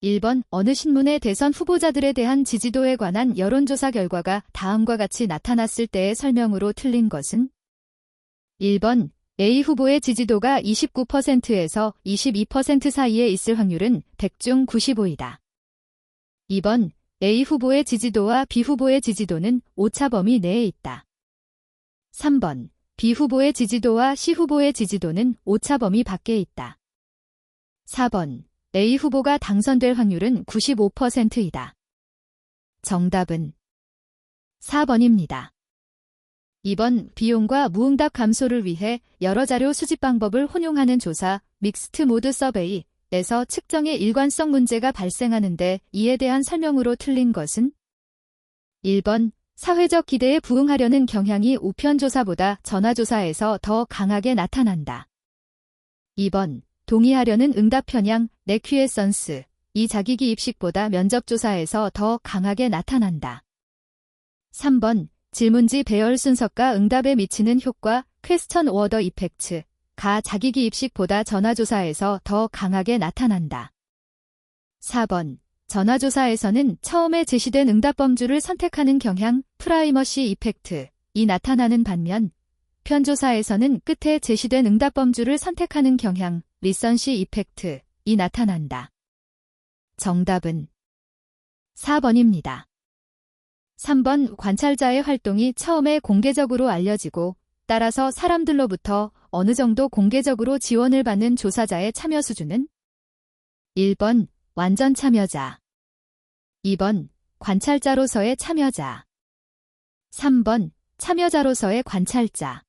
1번 어느 신문의 대선 후보자들에 대한 지지도에 관한 여론조사 결과가 다음과 같이 나타났을 때의 설명으로 틀린 것은? 1번 A 후보의 지지도가 29%에서 22% 사이에 있을 확률은 100 중 95이다. 2번 A 후보의 지지도와 B 후보의 지지도는 오차 범위 내에 있다. 3번 B 후보의 지지도와 C 후보의 지지도는 오차 범위 밖에 있다. 4번 A 후보가 당선될 확률은 95%이다. 정답은 4번입니다. 2번 비용과 무응답 감소를 위해 여러 자료 수집 방법을 혼용하는 조사 믹스트 모드 서베이에서 측정의 일관성 문제가 발생하는데 이에 대한 설명으로 틀린 것은? 1번 사회적 기대에 부응하려는 경향이 우편조사보다 전화조사에서 더 강하게 나타난다. 2번 동의하려는 응답 편향 레퀴에선스 이 자기기입식보다 면접조사에서 더 강하게 나타난다. 3번 질문지 배열 순서가 응답에 미치는 효과 퀘스천 오더 이펙트가 자기기입식보다 전화조사에서 더 강하게 나타난다. 4번 전화조사에서는 처음에 제시된 응답 범주를 선택하는 경향 프라이머시 이펙트이 나타나는 반면 편조사에서는 끝에 제시된 응답 범주를 선택하는 경향 리선시 이펙트이 나타난다. 정답은 4번입니다. 3번 관찰자의 활동이 처음에 공개적으로 알려지고 따라서 사람들로부터 어느 정도 공개적으로 지원을 받는 조사자의 참여 수준은? 1번 완전 참여자 2번 관찰자로서의 참여자 3번 참여자로서의 관찰자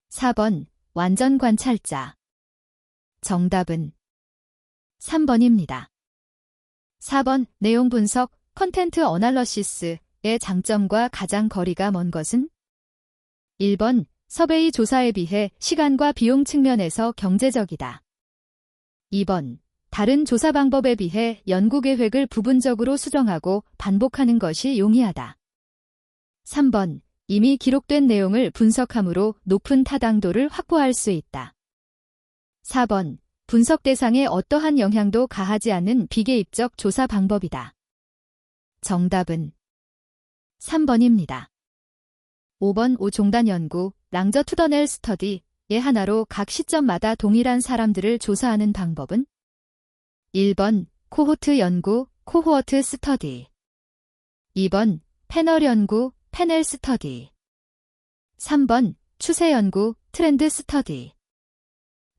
4번 완전 관찰자 정답은 3번입니다. 4번 내용 분석 컨텐트 어널러시스의 장점과 가장 거리가 먼 것은? 1번 서베이 조사에 비해 시간과 비용 측면에서 경제적이다. 2번 다른 조사 방법에 비해 연구 계획을 부분적으로 수정하고 반복하는 것이 용이하다. 3번 이미 기록된 내용을 분석함으로 높은 타당도를 확보할 수 있다. 4번 분석 대상에 어떠한 영향도 가하지 않는 비개입적 조사 방법이다. 정답은 3번입니다. 5번 오종단 연구 랑저투더넬 스터디의 하나로 각 시점마다 동일한 사람들을 조사하는 방법은? 1번 코호트 연구 코호어트 스터디 2번 패널 연구 패널 스터디 3번 추세 연구 트렌드 스터디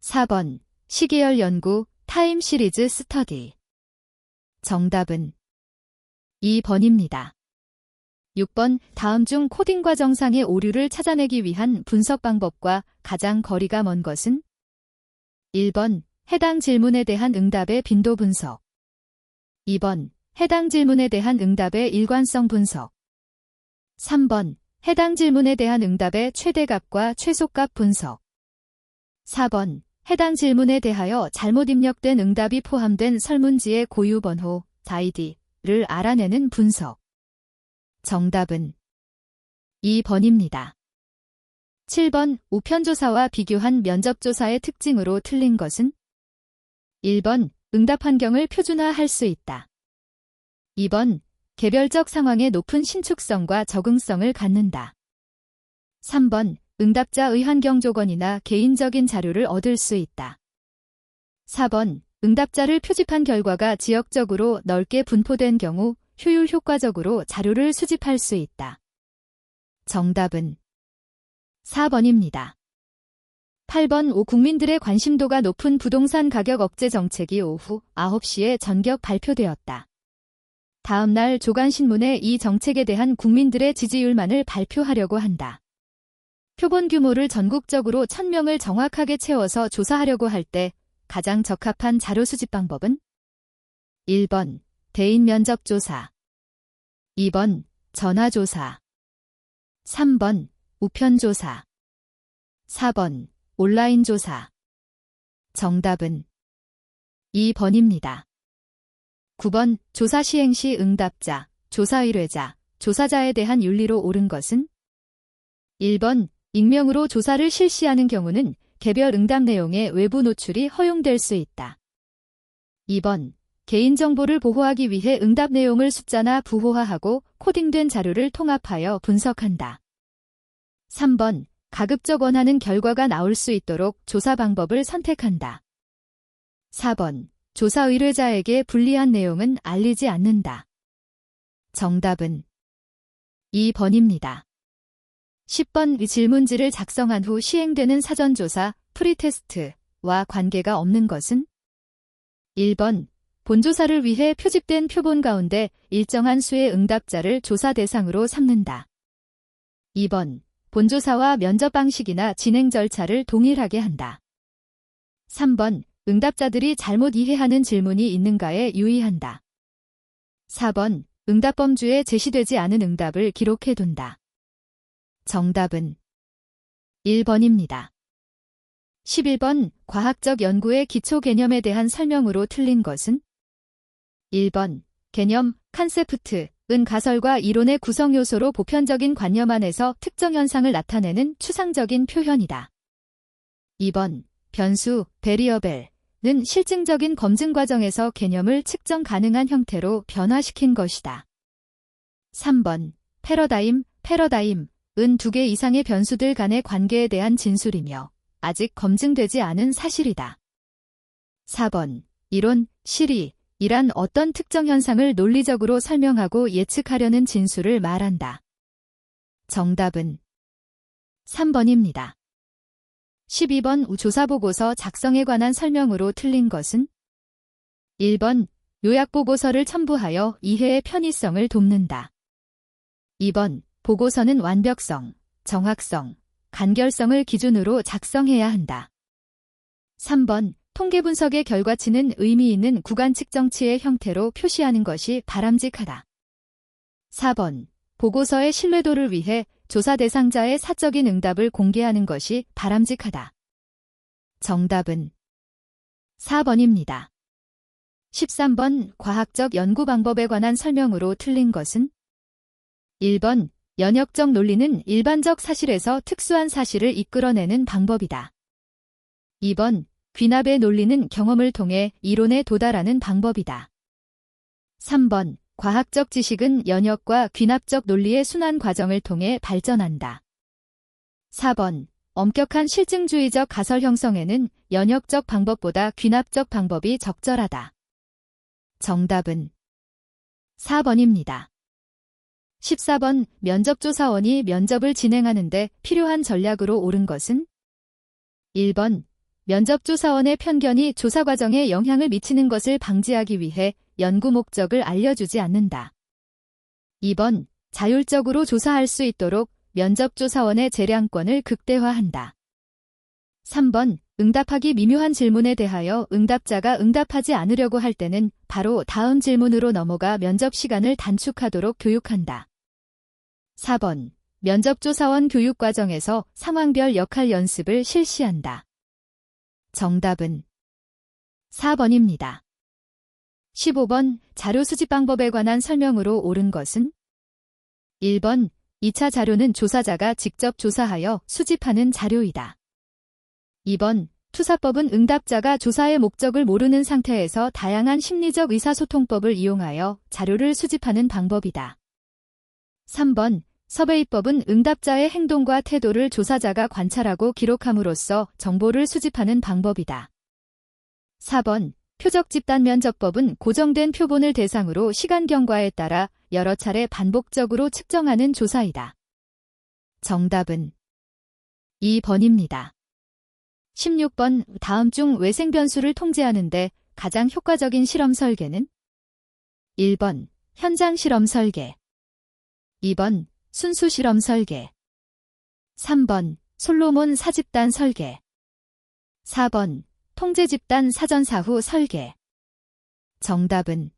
4번 시계열 연구 타임 시리즈 스터디 정답은 2번입니다. 6번 다음 중 코딩 과정상의 오류를 찾아내기 위한 분석 방법과 가장 거리가 먼 것은? 1번 해당 질문에 대한 응답의 빈도 분석 2번 해당 질문에 대한 응답의 일관성 분석 3번 해당 질문에 대한 응답의 최대값과 최소값 분석 4번 해당 질문에 대하여 잘못 입력된 응답이 포함된 설문지의 고유 번호 ID를 알아내는 분석 정답은 2번입니다. 7번 우편조사와 비교한 면접조사의 특징으로 틀린 것은? 1번 응답 환경을 표준화할 수 있다. 2번 개별적 상황에 높은 신축성과 적응성을 갖는다. 3번 응답자의 환경 조건이나 개인적인 자료를 얻을 수 있다. 4번 응답자를 표집한 결과가 지역적으로 넓게 분포된 경우 효율 효과적으로 자료를 수집할 수 있다. 정답은 4번입니다. 8번 국민들의 관심도가 높은 부동산 가격 억제 정책이 오후 9시에 전격 발표되었다. 다음 날 조간신문에 이 정책에 대한 국민들의 지지율만을 발표하려고 한다. 표본 규모를 전국적으로 1000명을 정확하게 채워서 조사하려고 할 때 가장 적합한 자료 수집 방법은? 1번 대인 면접 조사 2번 전화조사 3번 우편조사 4번 온라인 조사 정답은 2번입니다. 9번 조사 시행 시 응답자, 조사 의뢰자, 조사자에 대한 윤리로 옳은 것은? 1번 익명으로 조사를 실시하는 경우는 개별 응답 내용의 외부 노출이 허용될 수 있다. 2번 개인정보를 보호하기 위해 응답 내용을 숫자나 부호화하고 코딩된 자료를 통합하여 분석한다. 3번. 가급적 원하는 결과가 나올 수 있도록 조사 방법을 선택한다. 4번. 조사 의뢰자에게 불리한 내용은 알리지 않는다. 정답은 2번입니다. 10번. 질문지를 작성한 후 시행되는 사전조사, 프리테스트와 관계가 없는 것은? 1번. 본조사를 위해 표집된 표본 가운데 일정한 수의 응답자를 조사 대상으로 삼는다. 2번. 본조사와 면접 방식이나 진행 절차를 동일하게 한다. 3번. 응답자들이 잘못 이해하는 질문이 있는가에 유의한다. 4번. 응답 범주에 제시되지 않은 응답을 기록해둔다. 정답은 1번입니다. 11번. 과학적 연구의 기초 개념에 대한 설명으로 틀린 것은? 1번. 개념, 컨세프트은 가설과 이론의 구성 요소로 보편적인 관념 안에서 특정 현상을 나타내는 추상적인 표현이다. 2번. 변수, 베리어벨은 실증적인 검증 과정에서 개념을 측정 가능한 형태로 변화시킨 것이다. 3번. 패러다임은 두 개 이상의 변수들 간의 관계에 대한 진술이며 아직 검증되지 않은 사실이다. 4번. 이론, 실이란 어떤 특정 현상을 논리적으로 설명하고 예측하려는 진술을 말한다. 정답은 3번입니다. 12번. 조사보고서 작성에 관한 설명으로 틀린 것은? 1번. 요약보고서를 첨부하여 이해의 편의성을 돕는다. 2번. 보고서는 완벽성, 정확성, 간결성을 기준으로 작성해야 한다. 3번. 통계 분석의 결과치는 의미 있는 구간 측정치의 형태로 표시하는 것이 바람직하다. 4번. 보고서의 신뢰도를 위해 조사 대상자의 사적인 응답을 공개하는 것이 바람직하다. 정답은 4번입니다. 13번. 과학적 연구 방법에 관한 설명으로 틀린 것은? 1번. 연역적 논리는 일반적 사실에서 특수한 사실을 이끌어내는 방법이다. 2번. 귀납의 논리는 경험을 통해 이론에 도달하는 방법이다. 3번. 과학적 지식은 연역과 귀납적 논리의 순환 과정을 통해 발전한다. 4번. 엄격한 실증주의적 가설 형성에는 연역적 방법보다 귀납적 방법이 적절하다. 정답은 4번입니다. 14번. 면접조사원이 면접을 진행하는데 필요한 전략으로 옳은 것은? 1번. 면접조사원의 편견이 조사 과정에 영향을 미치는 것을 방지하기 위해 연구 목적을 알려주지 않는다. 2번. 자율적으로 조사할 수 있도록 면접조사원의 재량권을 극대화한다. 3번. 응답하기 미묘한 질문에 대하여 응답자가 응답하지 않으려고 할 때는 바로 다음 질문으로 넘어가 면접 시간을 단축하도록 교육한다. 4번. 면접조사원 교육 과정에서 상황별 역할 연습을 실시한다. 정답은 4번입니다. 15번. 자료 수집 방법에 관한 설명으로 옳은 것은? 1번. 2차 자료는 조사자가 직접 조사하여 수집하는 자료이다. 2번. 투사법은 응답자가 조사의 목적을 모르는 상태에서 다양한 심리적 의사소통법을 이용하여 자료를 수집하는 방법이다. 3번. 서베이법은 응답자의 행동과 태도를 조사자가 관찰하고 기록함으로써 정보를 수집하는 방법이다. 4번. 표적 집단 면접법은 고정된 표본을 대상으로 시간 경과에 따라 여러 차례 반복적으로 측정하는 조사이다. 정답은 2번입니다. 16번. 다음 중 외생 변수를 통제하는데 가장 효과적인 실험 설계는? 1번. 현장 실험 설계. 2번. 순수 실험 설계. 3번. 솔로몬 사집단 설계. 4번. 통제 집단 사전 사후 설계. 정답은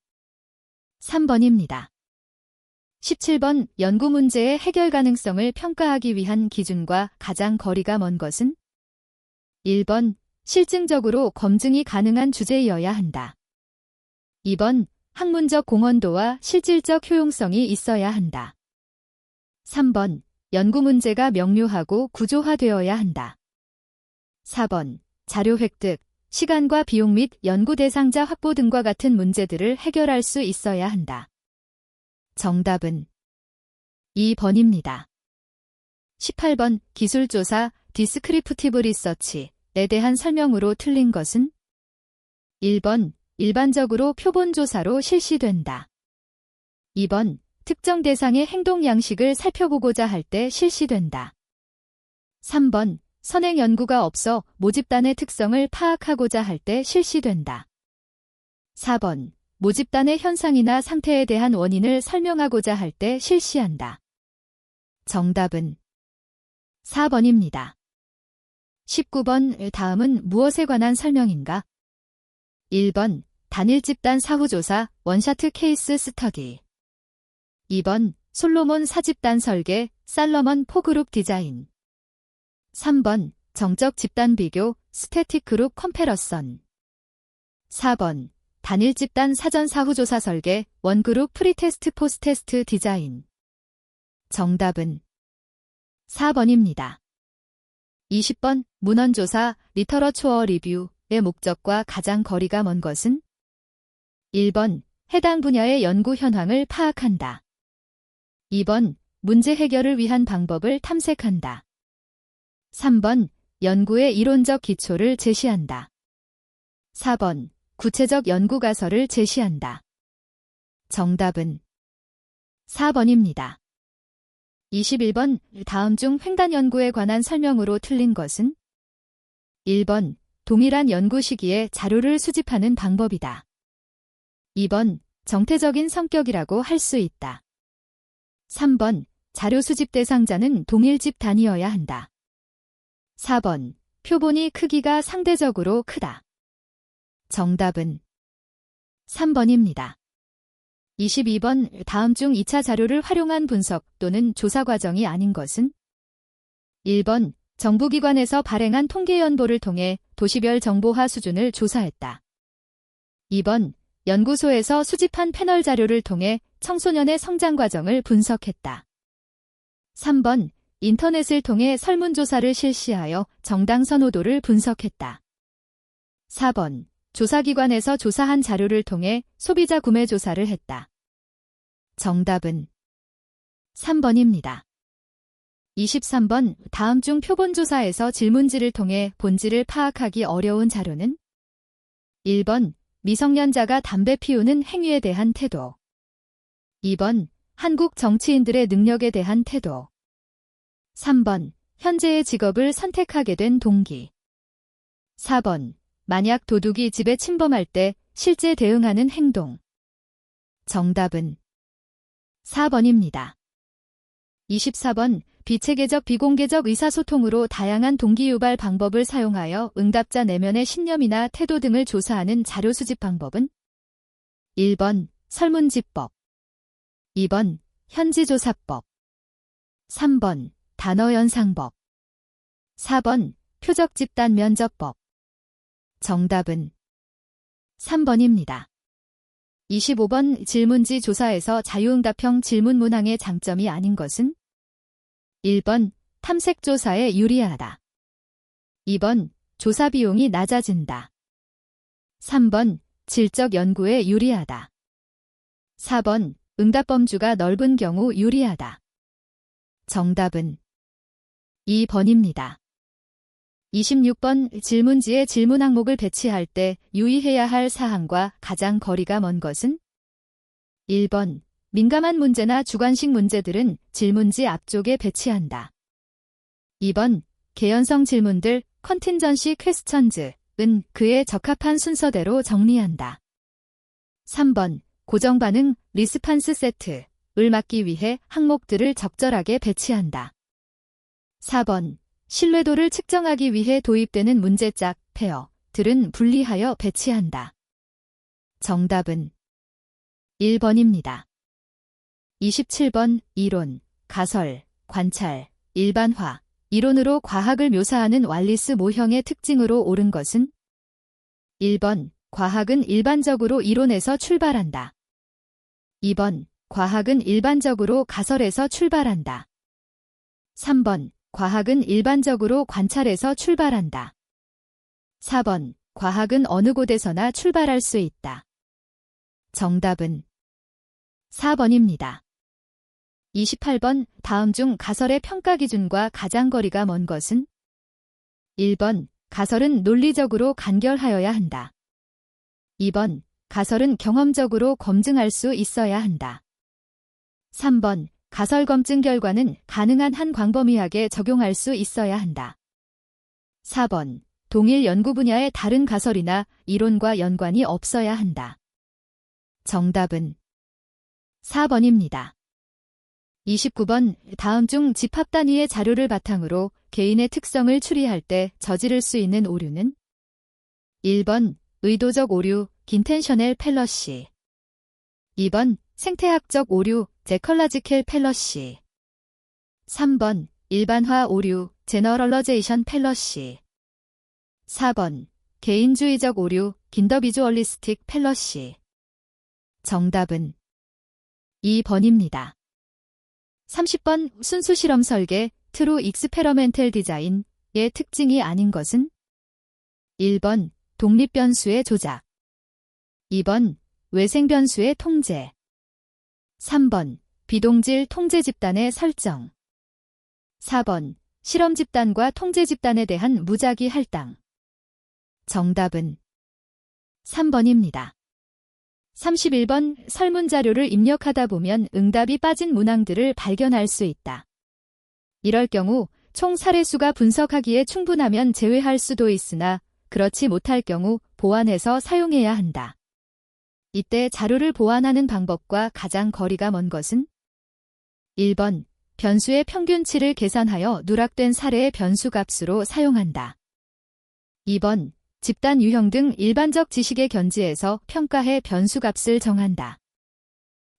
3번입니다. 17번. 연구 문제의 해결 가능성을 평가하기 위한 기준과 가장 거리가 먼 것은? 1번. 실증적으로 검증이 가능한 주제여야 한다. 2번. 학문적 공헌도와 실질적 효용성이 있어야 한다. 3번. 연구 문제가 명료하고 구조화되어야 한다. 4번. 자료 획득, 시간과 비용 및 연구 대상자 확보 등과 같은 문제들을 해결할 수 있어야 한다. 정답은 2번입니다. 18번 기술조사 디스크리프티브 리서치에 대한 설명으로 틀린 것은 1번 일반적으로 표본조사로 실시된다. 2번 특정 대상의 행동 양식을 살펴보고자 할 때 실시된다. 3번 선행 연구가 없어 모집단의 특성을 파악하고자 할 때 실시된다. 4번 모집단의 현상이나 상태에 대한 원인을 설명하고자 할 때 실시한다. 정답은 4번입니다. 19번 다음은 무엇에 관한 설명인가? 1번 단일 집단 사후조사 원샤트 케이스 스터디 2번 솔로몬 사집단 설계 살러먼 포그룹 디자인 3번 정적 집단 비교 스태틱 그룹 컴패러선 4번 단일 집단 사전 사후조사 설계 원그룹 프리테스트 포스테스트 디자인 정답은 4번입니다. 20번 문헌조사 리터러처어 리뷰의 목적과 가장 거리가 먼 것은 1번 해당 분야의 연구 현황을 파악한다. 2번 문제 해결을 위한 방법을 탐색한다. 3번 연구의 이론적 기초를 제시한다. 4번 구체적 연구 가설을 제시한다. 정답은 4번입니다. 21번 다음 중 횡단 연구에 관한 설명으로 틀린 것은 1번 동일한 연구 시기에 자료를 수집하는 방법이다. 2번 정태적인 성격이라고 할 수 있다. 3번 자료 수집 대상자는 동일 집단이어야 한다. 4번 표본이 크기가 상대적으로 크다. 정답은 3번입니다. 22번 다음 중 2차 자료를 활용한 분석 또는 조사 과정이 아닌 것은 1번 정부기관에서 발행한 통계연보를 통해 도시별 정보화 수준을 조사했다. 2번 연구소에서 수집한 패널 자료를 통해 청소년의 성장 과정을 분석했다. 3번 인터넷을 통해 설문조사를 실시하여 정당 선호도를 분석했다. 4번 조사기관에서 조사한 자료를 통해 소비자 구매 조사를 했다. 정답은 3번입니다. 23번 다음 중 표본조사에서 질문지를 통해 본질을 파악하기 어려운 자료는 1번 미성년자가 담배 피우는 행위에 대한 태도 2번 한국 정치인들의 능력에 대한 태도 3번 현재의 직업을 선택하게 된 동기 4번 만약 도둑이 집에 침범할 때 실제 대응하는 행동. 정답은 4번입니다. 24번 비체계적 비공개적 의사소통으로 다양한 동기유발 방법을 사용하여 응답자 내면의 신념이나 태도 등을 조사하는 자료 수집 방법은 1번 설문지법 2번 현지조사법 3번 단어연상법 4번 표적집단 면접법 정답은 3번입니다. 25번 질문지 조사에서 자유응답형 질문 문항의 장점이 아닌 것은 1번 탐색조사에 유리하다. 2번 조사 비용이 낮아진다. 3번 질적 연구에 유리하다. 4번 응답범주가 넓은 경우 유리하다. 정답은 2번입니다. 26번 질문지에 질문 항목을 배치할 때 유의해야 할 사항과 가장 거리가 먼 것은 1번 민감한 문제나 주관식 문제들은 질문지 앞쪽에 배치한다. 2번 개연성 질문들 컨틴전시 퀘스천즈은 그에 적합한 순서대로 정리한다. 3번 고정 반응 리스판스 세트를 막기 위해 항목들을 적절하게 배치한다. 4번 신뢰도를 측정하기 위해 도입되는 문제짝, 페어들은 분리하여 배치한다. 정답은 1번입니다. 27번 이론, 가설, 관찰, 일반화, 이론으로 과학을 묘사하는 왈리스 모형의 특징으로 옳은 것은 1번 과학은 일반적으로 이론에서 출발한다. 2번 과학은 일반적으로 가설에서 출발한다. 3번 과학은 일반적으로 관찰에서 출발한다. 4번 과학은 어느 곳에서나 출발할 수 있다. 정답은 4번입니다. 28번 다음 중 가설의 평가 기준과 가장 거리가 먼 것은? 1번 가설은 논리적으로 간결하여야 한다. 2번 가설은 경험적으로 검증할 수 있어야 한다. 3번 가설 검증 결과는 가능한 한 광범위하게 적용할 수 있어야 한다. 4번 동일 연구 분야의 다른 가설이나 이론과 연관이 없어야 한다. 정답은 4번입니다. 29번 다음 중 집합 단위의 자료를 바탕으로 개인의 특성을 추리할 때 저지를 수 있는 오류는? 1번 의도적 오류, 인텐셔널 팰러시. 2번 생태학적 오류, 제컬러지컬 팰러시. 3번 일반화 오류, 제너럴러제이션 팰러시. 4번 개인주의적 오류, 인더비주얼리스틱 팰러시. 정답은 2번입니다. 30번 순수 실험 설계, 트루 익스페러멘탈 디자인의 특징이 아닌 것은? 1번 독립 변수의 조작. 2번 외생 변수의 통제. 3번 비동질 통제 집단의 설정. 4번 실험 집단과 통제 집단에 대한 무작위 할당. 정답은 3번입니다. 31번 설문 자료를 입력하다 보면 응답이 빠진 문항들을 발견할 수 있다. 이럴 경우 총 사례수가 분석하기에 충분하면 제외할 수도 있으나 그렇지 못할 경우 보완해서 사용해야 한다. 이때 자료를 보완하는 방법과 가장 거리가 먼 것은? 1번 변수의 평균치를 계산하여 누락된 사례의 변수값으로 사용한다. 2번 집단 유형 등 일반적 지식의 견지에서 평가해 변수값을 정한다.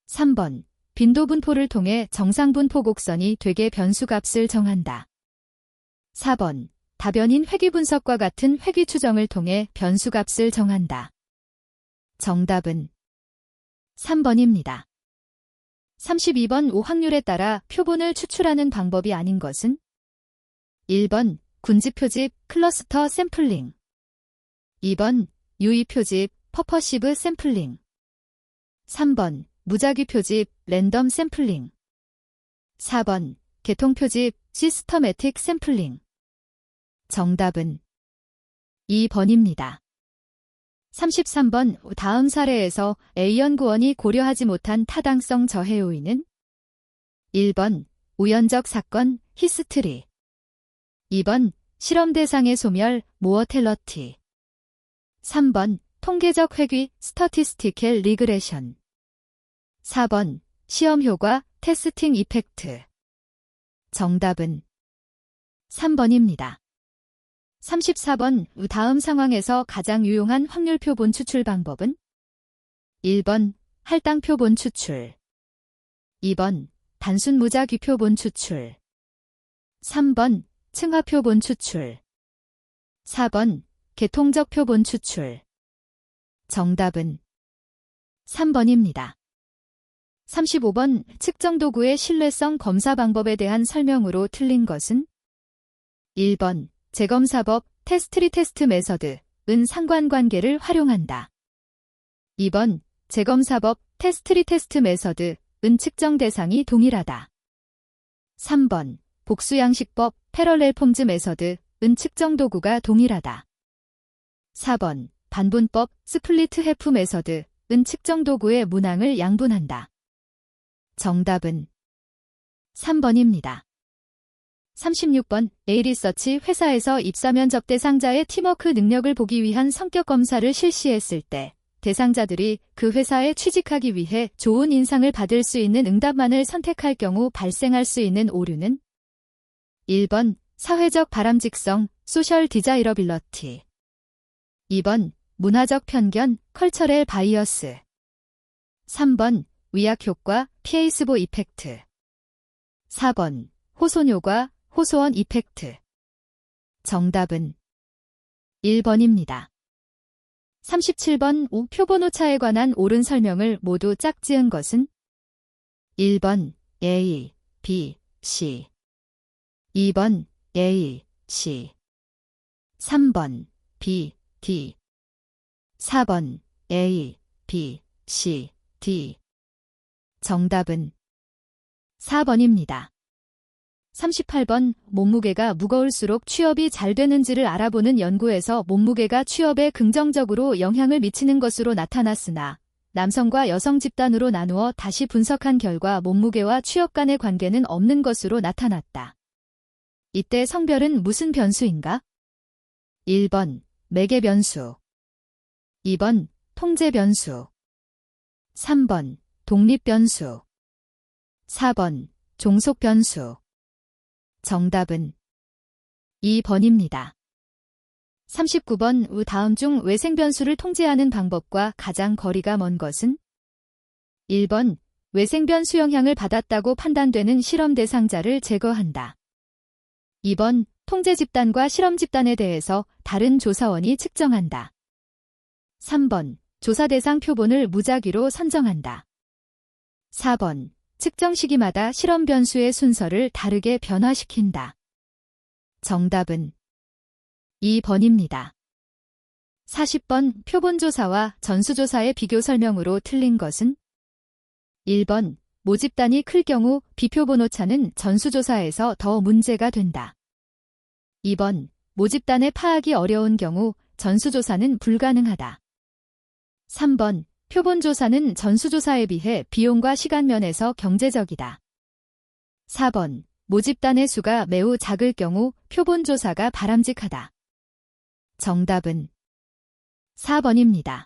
3번 빈도 분포를 통해 정상 분포 곡선이 되게 변수값을 정한다. 4번 다변인 회귀 분석과 같은 회귀 추정을 통해 변수값을 정한다. 정답은 3번입니다. 32번 확률에 따라 표본을 추출하는 방법이 아닌 것은? 1번 군집-표집, 클러스터 샘플링. 2번 유의-표집, 퍼퍼시브 샘플링. 3번 무작위-표집, 랜덤 샘플링. 4번 계통-표집, 시스터매틱 샘플링. 정답은 2번입니다. 33번 다음 사례에서 A 연구원이 고려하지 못한 타당성 저해 요인은? 1번 우연적 사건, 히스트리. 2번 실험 대상의 소멸, 모어텔러티. 3번 통계적 회귀, 스터티스티컬 리그레션. 4번 시험 효과, 테스팅 이펙트. 정답은 3번입니다. 34번 다음 상황에서 가장 유용한 확률 표본 추출 방법은? 1번 할당 표본 추출. 2번 단순 무작위 표본 추출. 3번 층화 표본 추출. 4번 계통적 표본 추출. 정답은 3번입니다. 35번 측정 도구의 신뢰성 검사 방법에 대한 설명으로 틀린 것은? 1번 재검사법, 테스트 메서드은 상관관계를 활용한다. 2번 재검사법, 테스트 메서드은 측정 대상이 동일하다. 3번 복수양식법, 패러렐 폼즈 메서드은 측정 도구가 동일하다. 4번 반분법, 스플리트 해프 메서드은 측정 도구의 문항을 양분한다. 정답은 3번입니다. 36번 A리서치 회사에서 입사 면접 대상자의 팀워크 능력을 보기 위한 성격 검사를 실시했을 때 대상자들이 그 회사에 취직하기 위해 좋은 인상을 받을 수 있는 응답만을 선택할 경우 발생할 수 있는 오류는? 1번 사회적 바람직성, 소셜 디자이러빌러티. 2번 문화적 편견, 컬처럴 바이어스. 3번 위약 효과, 피에이스보 이펙트. 4번 호손 효과, 호소원 이펙트. 정답은 1번입니다. 37번 표본 오차에 관한 옳은 설명을 모두 짝지은 것은? 1번 A, B, C. 2번 A, C. 3번 B, D. 4번 A, B, C, D. 정답은 4번입니다. 38번 몸무게가 무거울수록 취업이 잘 되는지를 알아보는 연구에서 몸무게가 취업에 긍정적으로 영향을 미치는 것으로 나타났으나 남성과 여성 집단으로 나누어 다시 분석한 결과 몸무게와 취업 간의 관계는 없는 것으로 나타났다. 이때 성별은 무슨 변수인가? 1번 매개 변수, 2번 통제 변수, 3번 독립 변수, 4번 종속 변수. 정답은 2번입니다. 39번 다음 중 외생 변수를 통제하는 방법과 가장 거리가 먼 것은? 1번 외생 변수 영향을 받았다고 판단되는 실험 대상자를 제거한다. 2번 통제 집단과 실험 집단에 대해서 다른 조사원이 측정한다. 3번 조사 대상 표본을 무작위로 선정한다. 4번 측정 시기마다 실험 변수의 순서를 다르게 변화시킨다. 정답은 2번입니다. 40번 표본조사와 전수조사의 비교 설명으로 틀린 것은? 1번 모집단이 클 경우 비표본 오차는 전수조사에서 더 문제가 된다. 2번 모집단의 파악이 어려운 경우 전수조사는 불가능하다. 3번 표본조사는 전수조사에 비해 비용과 시간 면에서 경제적이다. 4번 모집단의 수가 매우 작을 경우 표본조사가 바람직하다. 정답은 4번입니다.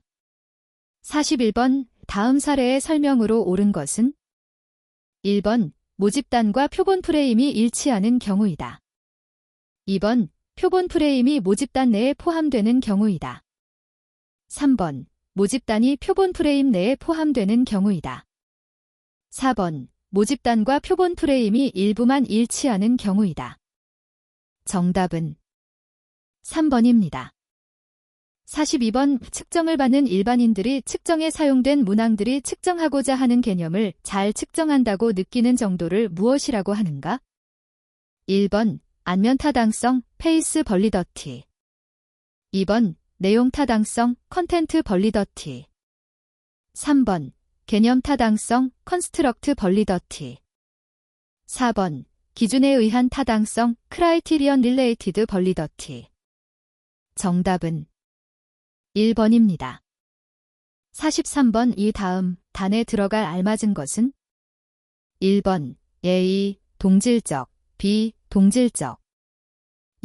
41번 다음 사례의 설명으로 옳은 것은? 1번 모집단과 표본 프레임이 일치하는 경우이다. 2번 표본 프레임이 모집단 내에 포함되는 경우이다. 3번 모집단이 표본 프레임 내에 포함되는 경우이다. 4번 모집단과 표본 프레임이 일부만 일치하는 경우이다. 정답은 3번입니다. 42번 측정을 받는 일반인들이 측정에 사용된 문항들이 측정하고자 하는 개념을 잘 측정한다고 느끼는 정도를 무엇이라고 하는가? 1번 안면 타당성, 페이스 벌리더티. 2번 내용 타당성, 컨텐트 벌리더티. 3번 개념 타당성, 컨스트럭트 벌리더티. 4번 기준에 의한 타당성, 크라이티리언 릴레이티드 벌리더티. 정답은 1번입니다. 43번 이 다음 단에 들어갈 알맞은 것은? 1번 A. 동질적, B. 동질적.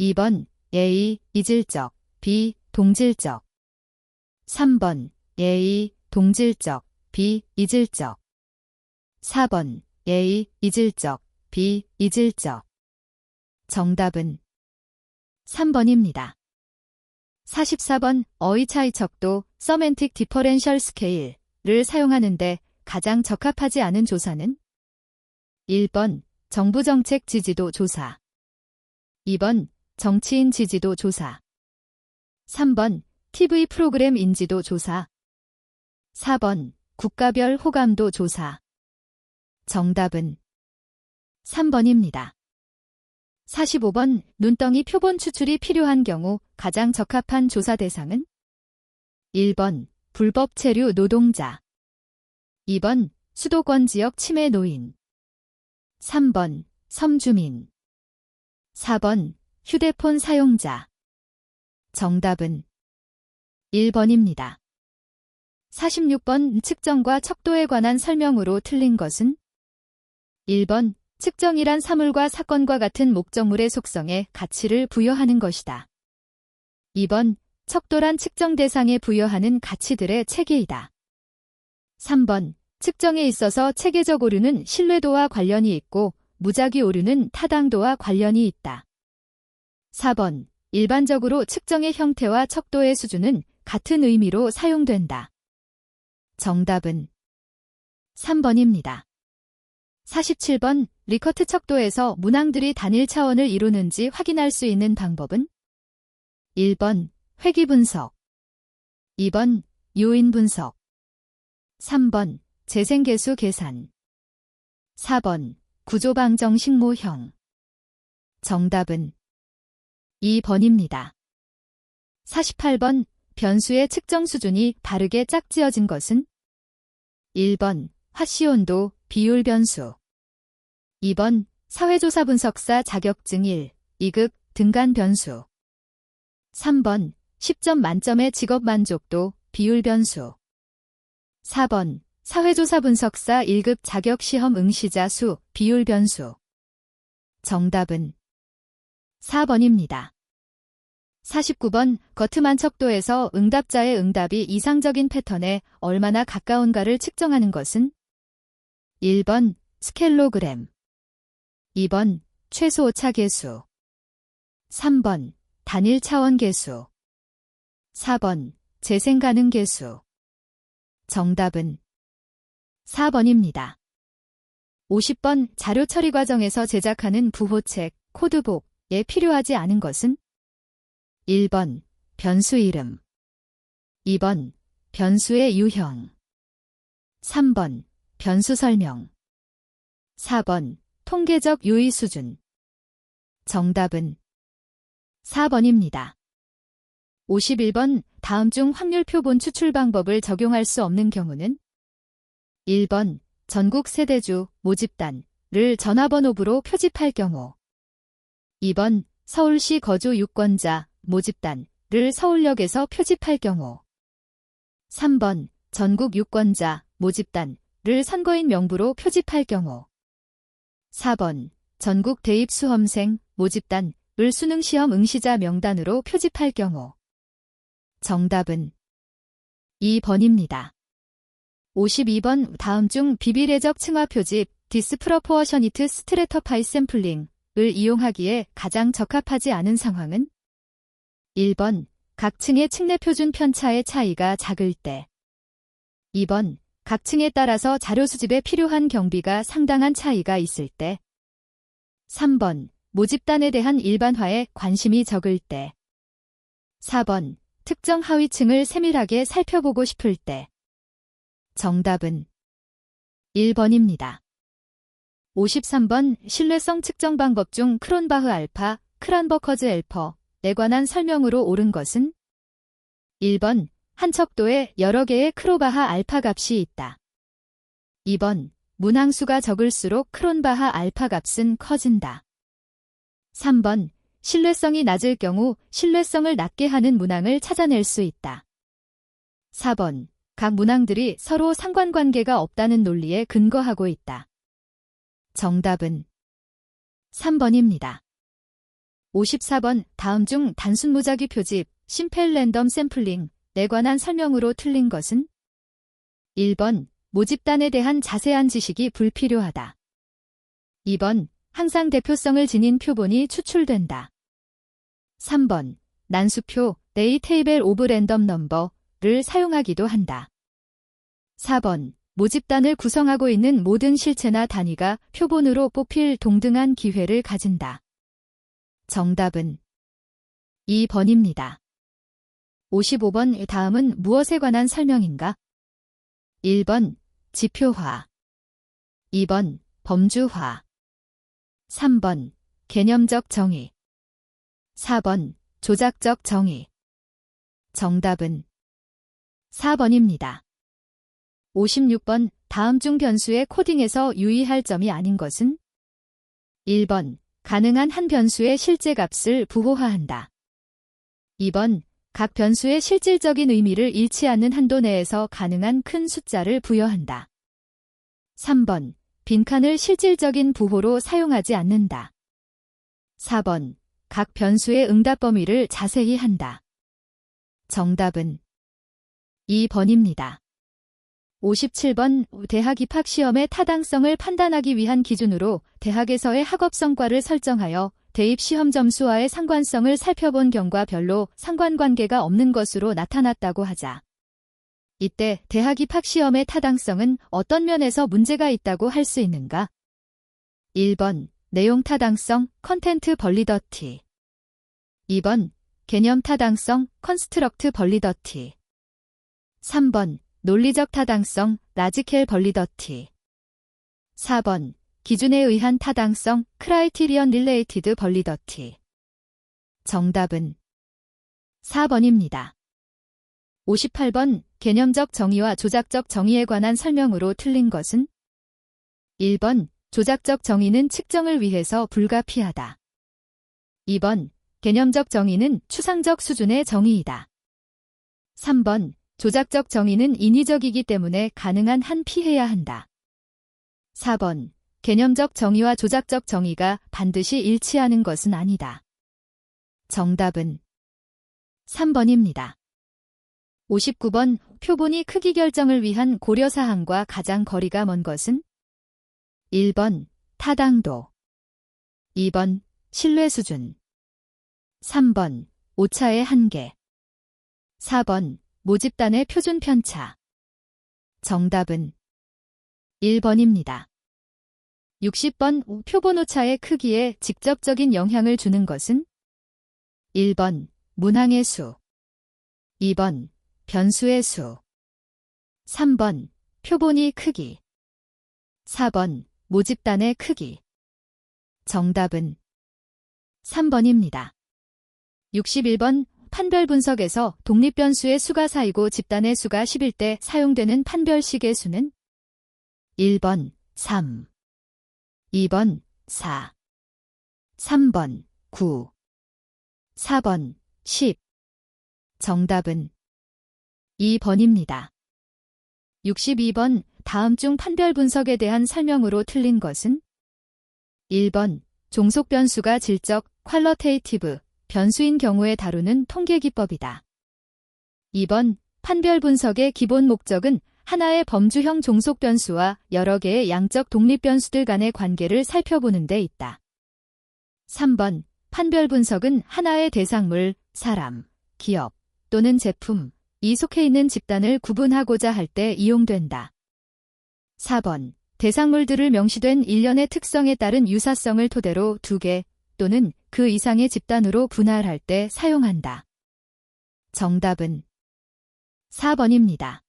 2번 A. 이질적, B. 동질적. 3번 A. 동질적, B. 이질적. 4번 A. 이질적, B. 이질적. 정답은 3번입니다. 44번 어휘 차이 척도 서멘틱 디퍼렌셜 스케일을 사용하는데 가장 적합하지 않은 조사는? 1번 정부 정책 지지도 조사. 2번 정치인 지지도 조사. 3번 TV 프로그램 인지도 조사. 4번 국가별 호감도 조사. 정답은 3번입니다. 45번 눈덩이 표본 추출이 필요한 경우 가장 적합한 조사 대상은? 1번 불법 체류 노동자. 2번 수도권 지역 치매 노인. 3번 섬주민. 4번 휴대폰 사용자. 정답은 1번입니다. 46번 측정과 척도에 관한 설명으로 틀린 것은? 1번 측정이란 사물과 사건과 같은 목적물의 속성에 가치를 부여하는 것이다. 2번 척도란 측정 대상에 부여하는 가치들의 체계이다. 3번 측정에 있어서 체계적 오류는 신뢰도와 관련이 있고 무작위 오류는 타당도와 관련이 있다. 4번 일반적으로 측정의 형태와 척도의 수준은 같은 의미로 사용된다. 정답은 3번입니다. 47번 리커트 척도에서 문항들이 단일 차원을 이루는지 확인할 수 있는 방법은? 1번 회귀 분석. 2번 요인 분석. 3번 재생계수 계산. 4번 구조방정 식모형. 정답은 2번입니다. 48번 변수의 측정 수준이 다르게 짝지어진 것은? 1번 화씨온도 비율 변수. 2번 사회조사 분석사 자격증 1, 2급 등간 변수. 3번 10점 만점의 직업 만족도 비율 변수. 4번 사회조사 분석사 1급 자격시험 응시자 수 비율 변수. 정답은 4번입니다. 49번 거트만 척도에서 응답자의 응답이 이상적인 패턴에 얼마나 가까운가를 측정하는 것은? 1번 스켈로그램. 2번 최소 오차 계수. 3번 단일 차원 계수. 4번 재생 가능 계수. 정답은 4번입니다. 50번 자료 처리 과정에서 제작하는 부호책, 코드북에 필요하지 않은 것은? 1번 변수 이름. 2번 변수의 유형. 3번 변수 설명. 4번 통계적 유의 수준. 정답은 4번입니다. 51번 다음 중 확률 표본 추출 방법을 적용할 수 없는 경우는? 1번 전국 세대주 모집단을 전화번호부로 표집할 경우. 2번 서울시 거주 유권자 모집단을 서울역에서 표집할 경우. 3번 전국 유권자 모집단을 선거인 명부로 표집할 경우. 4번 전국 대입 수험생 모집단을 수능시험 응시자 명단으로 표집할 경우. 정답은 2번입니다. 52번 다음 중 비비례적 층화 표집 디스프로포어셔니트 스트래터파이 샘플링을 이용하기에 가장 적합하지 않은 상황은? 1번 각 층의 층내 표준 편차의 차이가 작을 때. 2번 각 층에 따라서 자료 수집에 필요한 경비가 상당한 차이가 있을 때. 3번 모집단에 대한 일반화에 관심이 적을 때. 4번 특정 하위층을 세밀하게 살펴보고 싶을 때. 정답은 1번입니다. 53번 신뢰성 측정 방법 중 크론바흐 알파, 크란버커즈 엘퍼에 관한 설명으로 옳은 것은? 1번 한 척도에 여러 개의 크로바하 알파 값이 있다. 2번 문항수가 적을수록 크론바하 알파 값은 커진다. 3번 신뢰성이 낮을 경우 신뢰성을 낮게 하는 문항을 찾아낼 수 있다. 4번 각 문항들이 서로 상관관계가 없다는 논리에 근거하고 있다. 정답은 3번입니다. 54번 다음 중 단순 무작위 표집, 심펠 랜덤 샘플링에 관한 설명으로 틀린 것은? 1번 모집단에 대한 자세한 지식이 불필요하다. 2번 항상 대표성을 지닌 표본이 추출된다. 3번 난수표, 네이 테이블 오브 랜덤 넘버를 사용하기도 한다. 4번 모집단을 구성하고 있는 모든 실체나 단위가 표본으로 뽑힐 동등한 기회를 가진다. 정답은 2번입니다. 55번 다음은 무엇에 관한 설명인가? 1번 지표화. 2번 범주화. 3번 개념적 정의. 4번 조작적 정의. 정답은 4번입니다. 56번 다음 중 변수의 코딩에서 유의할 점이 아닌 것은? 1번 가능한 한 변수의 실제 값을 부호화한다. 2번 각 변수의 실질적인 의미를 잃지 않는 한도 내에서 가능한 큰 숫자를 부여한다. 3번 빈칸을 실질적인 부호로 사용하지 않는다. 4번 각 변수의 응답 범위를 자세히 한다. 정답은 2번입니다. 57번 대학 입학 시험의 타당성을 판단하기 위한 기준으로 대학에서의 학업 성과를 설정하여 대입 시험 점수와의 상관성을 살펴본 경과 별로 상관관계가 없는 것으로 나타났다고 하자. 이때 대학 입학 시험의 타당성은 어떤 면에서 문제가 있다고 할 수 있는가? 1번 내용 타당성, 컨텐트 벌리더티. 2번 개념 타당성, 컨스트럭트 벌리더티. 3번 논리적 타당성, 라지켈 벌리더티. 4번 기준에 의한 타당성, 크라이티리언 릴레이티드 벌리더티. 정답은 4번입니다. 58번 개념적 정의와 조작적 정의에 관한 설명으로 틀린 것은 1번 조작적 정의는 측정을 위해서 불가피하다. 2번 개념적 정의는 추상적 수준의 정의이다. 3번 조작적 정의는 인위적이기 때문에 가능한 한 피해야 한다. 4번 개념적 정의와 조작적 정의가 반드시 일치하는 것은 아니다. 정답은 3번입니다. 59번 표본이 크기 결정을 위한 고려사항과 가장 거리가 먼 것은 1번 타당도, 2번 신뢰 수준, 3번 오차의 한계, 4번 모집단의 표준 편차. 정답은 1번입니다. 60번 표본 오차의 크기에 직접적인 영향을 주는 것은 1번 문항의 수, 2번 변수의 수, 3번 표본이 크기, 4번 모집단의 크기. 정답은 3번입니다. 61번 판별 분석에서 독립변수의 수가 4이고 집단의 수가 10일 때 사용되는 판별식의 수는 1번 3, 2번 4, 3번 9, 4번 10. 정답은 2번입니다. 62번 다음 중 판별 분석에 대한 설명으로 틀린 것은 1번 종속 변수가 질적, 퀄러테이티브, 변수인 경우에 다루는 통계기법이다. 2번 판별 분석의 기본 목적은 하나의 범주형 종속 변수와 여러 개의 양적 독립 변수들 간의 관계를 살펴보는 데 있다. 3번 판별 분석은 하나의 대상물, 사람, 기업 또는 제품, 이 속해 있는 집단을 구분하고자 할 때 이용된다. 4번 대상물들을 명시된 일련의 특성에 따른 유사성을 토대로 2개 또는 그 이상의 집단으로 분할할 때 사용한다. 정답은 4번입니다.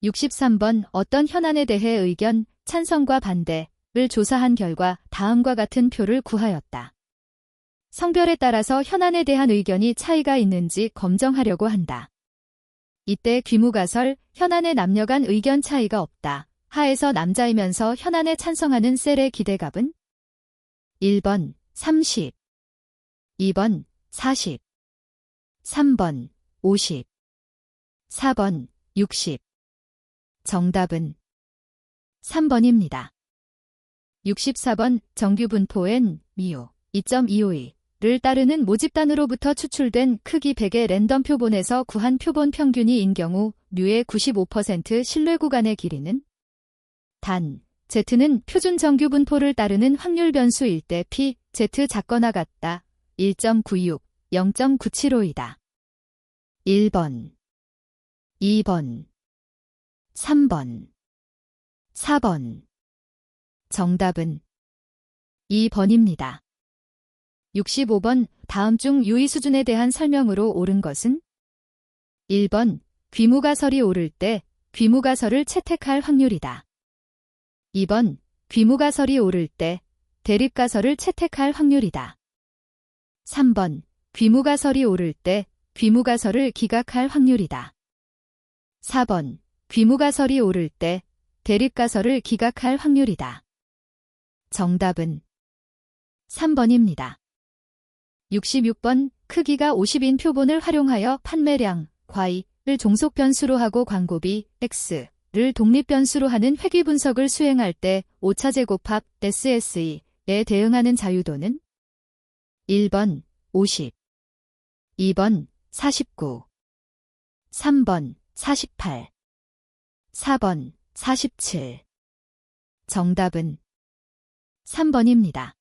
63번 어떤 현안에 대해 의견, 찬성과 반대를 조사한 결과 다음과 같은 표를 구하였다. 성별에 따라서 현안에 대한 의견이 차이가 있는지 검정하려고 한다. 이때 귀무가설, 현안의 남녀 간 의견 차이가 없다. 하에서 남자이면서 현안에 찬성하는 셀의 기대값은 1번 30, 2번 40, 3번 50, 4번 60. 정답은 3번입니다. 64번 정규 분포 n, 미우, 2.252를 따르는 모집단으로부터 추출된 크기 100의 랜덤 표본에서 구한 표본 평균이 인 경우 뮤의 95% 신뢰 구간의 길이는 단, Z는 표준 정규 분포를 따르는 확률 변수일 때 P, Z 작거나 같다. 1.96, 0.975이다. 1번, 2번, 3번, 4번. 정답은 2번입니다. 65번 다음 중 유의 수준에 대한 설명으로 옳은 것은 1번 귀무가설이 오를 때 귀무가설을 채택할 확률이다. 2번 귀무가설이 오를 때 대립가설을 채택할 확률이다. 3번 귀무가설이 오를 때 귀무가설을 기각할 확률이다. 4번 귀무가설이 오를 때 대립가설을 기각할 확률이다. 정답은 3번입니다. 66번 크기가 50인 표본을 활용하여 판매량, 과이를 종속 변수로 하고 광고비, X를 독립 변수로 하는 회귀 분석을 수행할 때 오차제곱합, SSE에 대응하는 자유도는 1번 50, 2번 49, 3번 48, 4번 47. 정답은 3번입니다.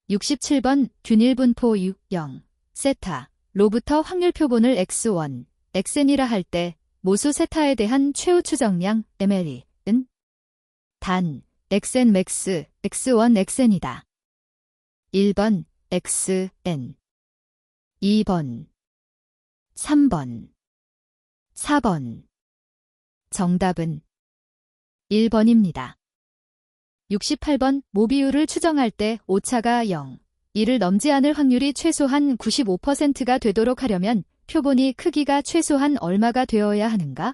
67번 균일 분포 6, 0, 세타로부터 확률 표본을 x1, xn이라 할 때 모수 세타에 대한 최후 추정량 MLE는 단 xn max, x1 xn이다. 1번 xn, 2번, 3번, 4번. 정답은 1번입니다. 68번 모비율을 추정할 때 오차가 0, 1을 넘지 않을 확률이 최소한 95%가 되도록 하려면 표본이 크기가 최소한 얼마가 되어야 하는가?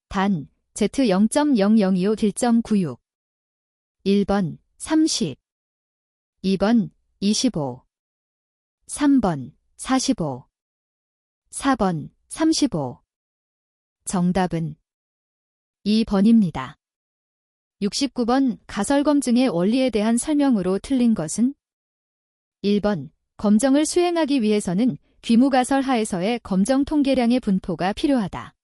단, Z0.0025 1.96 1번 30 2번 25 3번 45 4번 35 정답은 2번입니다. 69번 가설검증의 원리에 대한 설명으로 틀린 것은 1번 검정을 수행하기 위해서는 귀무가설 하에서의 검정 통계량의 분포가 필요하다.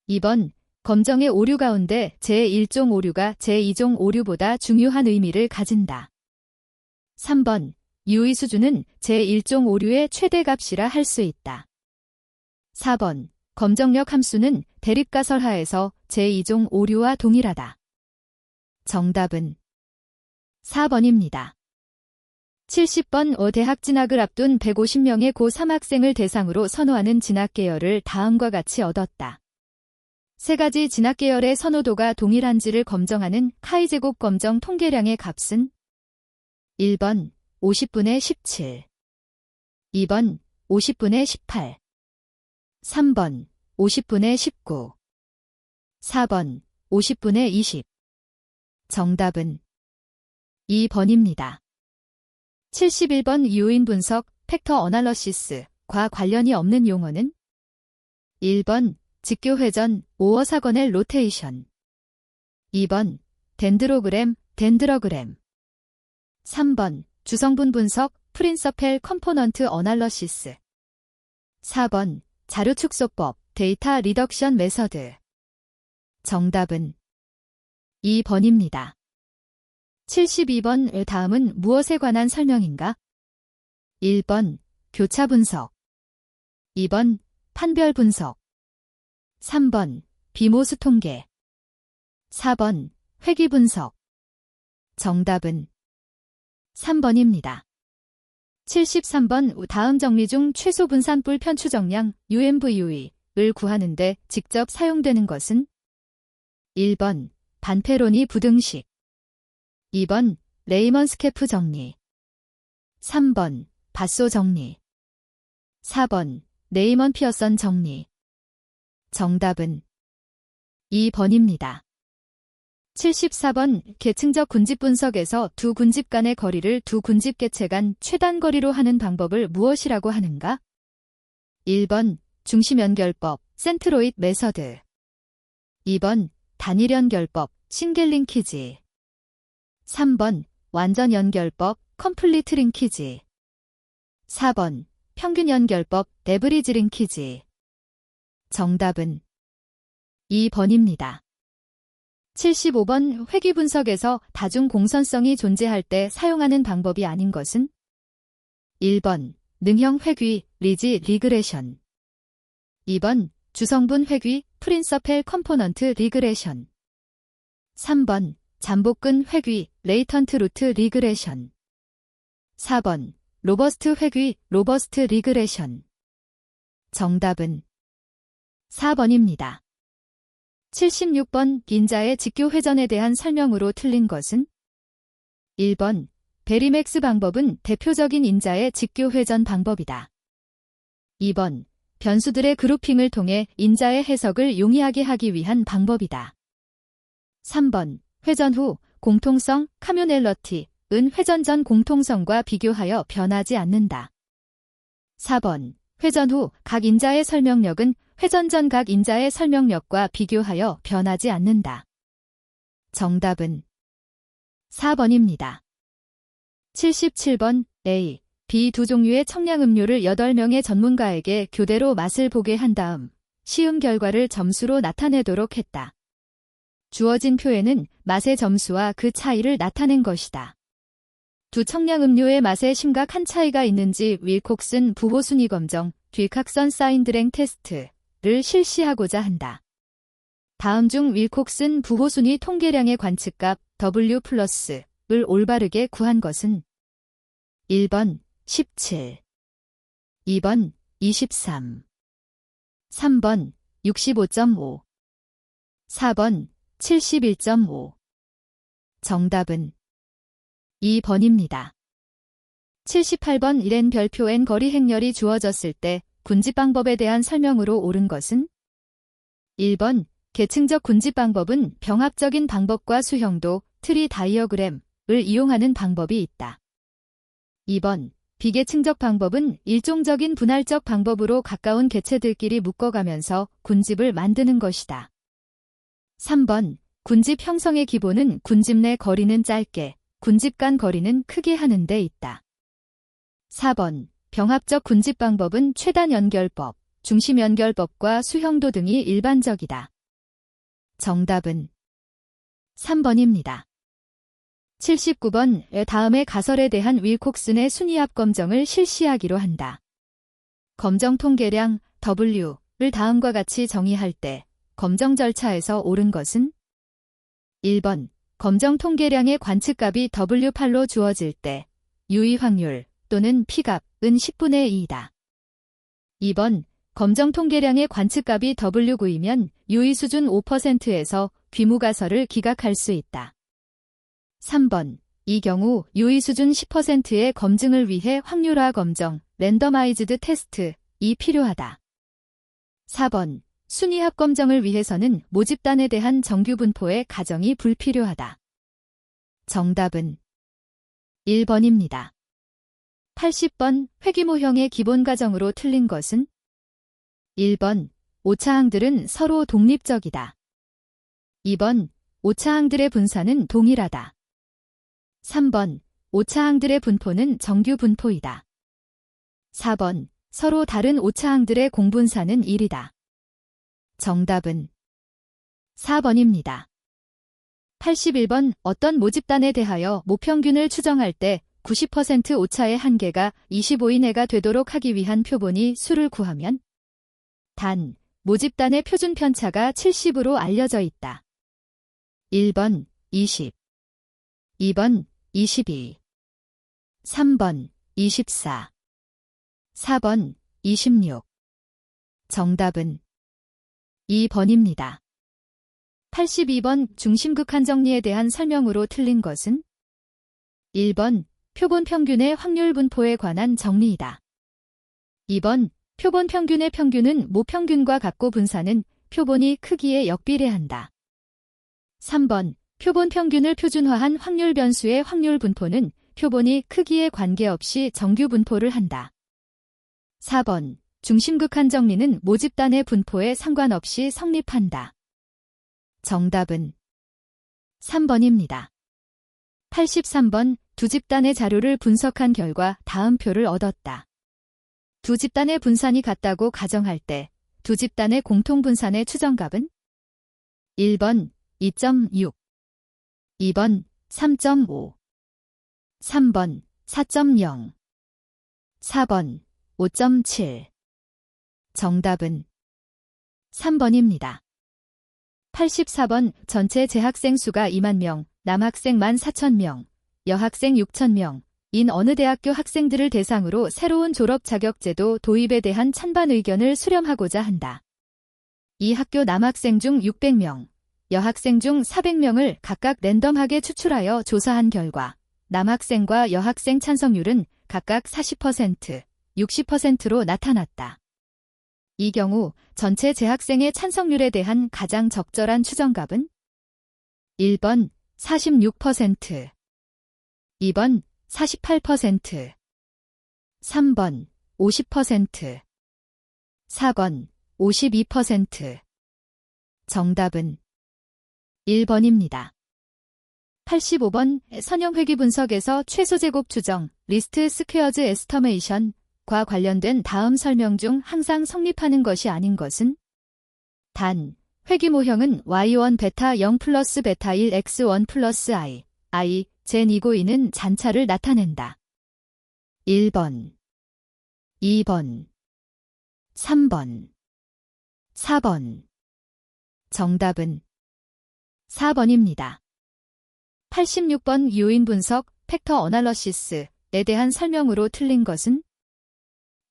2번 검정의 오류 가운데 제1종 오류가 제2종 오류보다 중요한 의미를 가진다. 3번 유의 수준은 제1종 오류의 최대값이라 할 수 있다. 4번 검정력 함수는 대립가설 하에서 제2종 오류와 동일하다. 정답은 4번입니다. 70번 대학 진학을 앞둔 150명의 고3 학생을 대상으로 선호하는 진학계열을 다음과 같이 얻었다. 세 가지 진학계열의 선호도가 동일한지를 검정하는 카이제곱 검정 통계량의 값은 1번 50분의 17 2번 50분의 18 3번 50분의 19 4번 50분의 20 정답은 2번입니다. 71번 요인 분석, 팩터 어널러시스과 관련이 없는 용어는 1번 직교 회전, 오어 사건의 로테이션 2번 덴드로그램, 덴드러그램 3번 주성분 분석, 프린서펠 컴포넌트 어널러시스 4번 자료 축소법, 데이터 리덕션 메서드 정답은 2번입니다. 72번 다음은 무엇에 관한 설명인가? 1번 교차 분석 2번 판별 분석 3번 비모수 통계 4번 회귀 분석 정답은 3번입니다. 73번 다음 정리 중 최소 분산불 편추 정량 UMVU를 구하는데 직접 사용되는 것은 1번 반페로니 부등식 2번 레이먼 스케프 정리 3번 바소 정리 4번 레이먼 피어선 정리 정답은 2번입니다. 74번 계층적 군집 분석에서 두 군집 간의 거리를 두 군집 개체 간 최단 거리로 하는 방법을 무엇이라고 하는가? 1번 중심 연결법 센트로이드 메서드 2번 단일 연결법 싱글 링키지 3번 완전 연결법 컴플리트 링키지 4번 평균 연결법 에브리지 링키지 정답은 2번입니다. 75번 회귀 분석에서 다중 공선성이 존재할 때 사용하는 방법이 아닌 것은 1번 능형 회귀 리지 리그레션 2번 주성분 회귀 프린서펠 컴포넌트 리그레션 3번 잠복근 회귀 레이턴트 루트 리그레션 4번 로버스트 회귀 로버스트 리그레션 정답은 4번입니다. 76번 인자의 직교 회전에 대한 설명으로 틀린 것은 1번 베리맥스 방법은 대표적인 인자의 직교 회전 방법이다. 2번 변수들의 그룹핑을 통해 인자의 해석을 용이하게 하기 위한 방법이다. 3번 회전 후 공통성 카뮤넬러티은 회전 전 공통성과 비교하여 변하지 않는다. 4번 회전 후 각 인자의 설명력은 회전 전 각 인자의 설명력과 비교하여 변하지 않는다. 정답은 4번입니다. 77번 A, B 두 종류의 청량음료를 8명의 전문가에게 교대로 맛을 보게 한 다음 시음 결과를 점수로 나타내도록 했다. 주어진 표에는 맛의 점수와 그 차이를 나타낸 것이다. 두 청량음료의 맛에 심각한 차이가 있는지 윌콕슨 부호순위 검정, 뒷각선 사인드랭 테스트를 실시하고자 한다. 다음 중 윌콕슨 부호순위 통계량의 관측값 W+을 올바르게 구한 것은 1번 17, 2번 23, 3번 65.5, 4번 71.5. 정답은 2번입니다. 78번 1n 별표 n 거리 행렬이 주어졌을 때 군집 방법에 대한 설명으로 옳은 것은 1번 계층적 군집 방법은 병합적인 방법과 수형도, 트리 다이어그램을 이용하는 방법이 있다. 2번 비계층적 방법은 일종적인 분할적 방법으로 가까운 개체들끼리 묶어가면서 군집을 만드는 것이다. 3번 군집 형성의 기본은 군집 내 거리는 짧게, 군집 간 거리는 크게 하는 데 있다. 4번 병합적 군집 방법은 최단 연결법, 중심 연결법과 수형도 등이 일반적이다. 정답은 3번입니다. 79번 다음에 가설에 대한 윌콕슨의 순위합 검정을 실시하기로 한다. 검정 통계량 W를 다음과 같이 정의할 때 검정 절차에서 옳은 것은 1번 검정 통계량의 관측값이 W8로 주어질 때 유의 확률 또는 P값은 10분의 2이다. 2번 검정 통계량의 관측값이 W9이면 유의 수준 5%에서 귀무가설을 기각할 수 있다. 3번 이 경우 유의 수준 10%의 검증을 위해 확률화 검정, 랜더마이즈드 테스트이 필요하다. 4번 순위합 검정을 위해서는 모집단에 대한 정규 분포의 가정이 불필요하다. 정답은 1번입니다. 80번 회귀모형의 기본 가정으로 틀린 것은 1번 오차항들은 서로 독립적이다. 2번 오차항들의 분산은 동일하다. 3번 오차항들의 분포는 정규 분포이다. 4번 서로 다른 오차항들의 공분산은 1이다. 정답은 4번입니다. 81번 어떤 모집단에 대하여 모평균을 추정할 때 90% 오차의 한계가 25 이내가 되도록 하기 위한 표본이 수를 구하면 단, 모집단의 표준 편차가 70으로 알려져 있다. 1번 20, 2번 22, 3번 24, 4번 26. 정답은 2번입니다. 82번 중심극한 정리에 대한 설명으로 틀린 것은 1번 표본 평균의 확률 분포에 관한 정리이다. 2번 표본 평균의 평균은 모평균과 같고 분산은 표본이 크기에 역비례한다. 3번 표본 평균을 표준화한 확률 변수의 확률 분포는 표본이 크기에 관계없이 정규 분포를 한다. 4번 중심극한 정리는 모집단의 분포에 상관없이 성립한다. 정답은 3번입니다. 83번 두 집단의 자료를 분석한 결과 다음 표를 얻었다. 두 집단의 분산이 같다고 가정할 때 두 집단의 공통분산의 추정값은 1번 2.6, 2번 3.5, 3번 4.0, 4번 5.7. 정답은 3번입니다. 84번 전체 재학생 수가 2만 명, 남학생 14,000명, 여학생 6,000명, 인 어느 대학교 학생들을 대상으로 새로운 졸업 자격제도 도입에 대한 찬반 의견을 수렴하고자 한다. 이 학교 남학생 중 600명, 여학생 중 400명을 각각 랜덤하게 추출하여 조사한 결과 남학생과 여학생 찬성률은 각각 40%, 60%로 나타났다. 이 경우 전체 재학생의 찬성률에 대한 가장 적절한 추정값은 1번 46%, 2번 48%, 3번 50%, 4번 52%. 정답은 1번입니다. 85번 선형회귀 분석에서 최소 제곱 추정, 리스트 스퀘어즈 에스터메이션과 관련된 다음 설명 중 항상 성립하는 것이 아닌 것은 단, 회귀 모형은 y1 베타 0 플러스 베타 1 x1 플러스 i, 젠 2고이는 잔차를 나타낸다. 1번, 2번, 3번, 4번. 정답은 4번입니다. 86번 요인 분석, 팩터 어널러시스에 대한 설명으로 틀린 것은